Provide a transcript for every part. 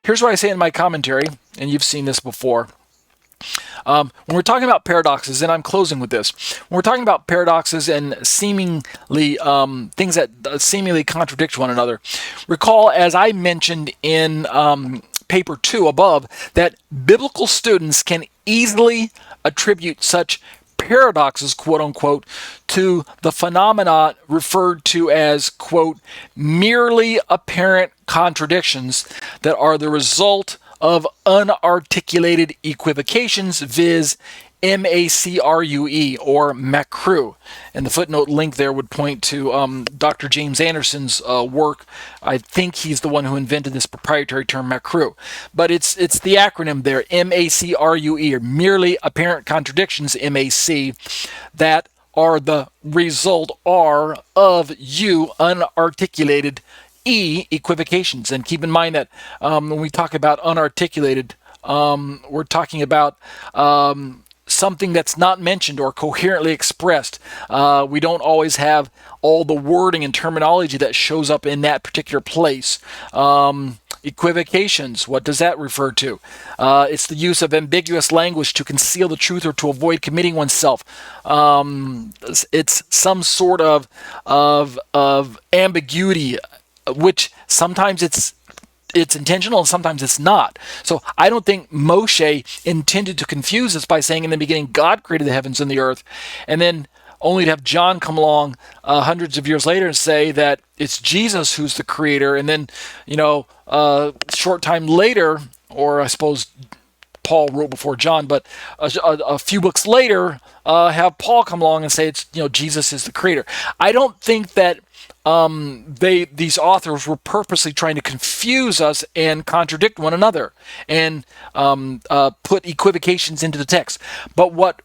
Here's what I say in my commentary, and you've seen this before. When we're talking about paradoxes, and I'm closing with this, when we're talking about paradoxes and seemingly things that seemingly contradict one another, recall, as I mentioned in paper 2 above, that biblical students can easily attribute such paradoxes, quote unquote, to the phenomena referred to as, quote, merely apparent contradictions that are the result of unarticulated equivocations, viz. MACRUE or macru. And the footnote link there would point to Dr. James Anderson's work. I think he's the one who invented this proprietary term macru. But it's the acronym there, MACRUE, or merely apparent contradictions, MAC, that are the result of unarticulated equivocations. And keep in mind that when we talk about unarticulated, we're talking about something that's not mentioned or coherently expressed. We don't always have all the wording and terminology that shows up in that particular place. Equivocations, what does that refer to? It's the use of ambiguous language to conceal the truth or to avoid committing oneself. It's some sort of ambiguity, which sometimes it's intentional and sometimes it's not. So I don't think Moshe intended to confuse us by saying in the beginning God created the heavens and the earth, and then only to have John come along hundreds of years later and say that it's Jesus who's the creator, and then short time later, or I suppose Paul wrote before John, but a few books later have Paul come along and say it's Jesus is the creator. I don't think that these authors were purposely trying to confuse us and contradict one another and put equivocations into the text. But what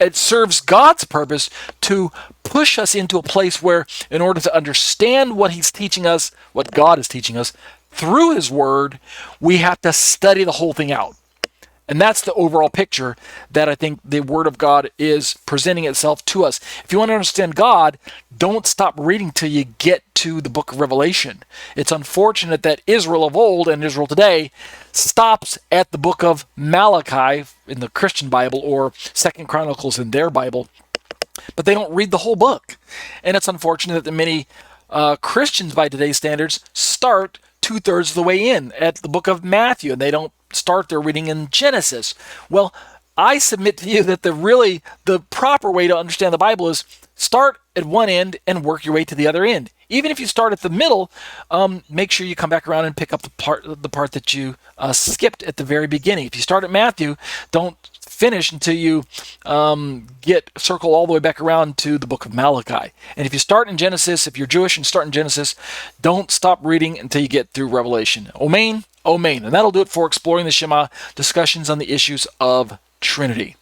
it serves God's purpose to push us into a place where, in order to understand what He's teaching us, what God is teaching us through His Word, we have to study the whole thing out. And that's the overall picture that I think the Word of God is presenting itself to us. If you want to understand God, don't stop reading till you get to the book of Revelation. It's unfortunate that Israel of old and Israel today stops at the book of Malachi in the Christian Bible or 2 Chronicles in their Bible, but they don't read the whole book. And it's unfortunate that many Christians by today's standards start 2/3 of the way in at the book of Matthew, and they don't start their reading in Genesis. Well, I submit to you that the proper way to understand the Bible is start at one end and work your way to the other end. Even if you start at the middle, make sure you come back around and pick up the part that you skipped at the very beginning. If you start at Matthew, don't finish until you circle all the way back around to the book of Malachi. And if you start in Genesis, if you're Jewish and start in Genesis, don't stop reading until you get through Revelation. Amen. Amen. And that'll do it for Exploring the Shema, discussions on the issues of Trinity.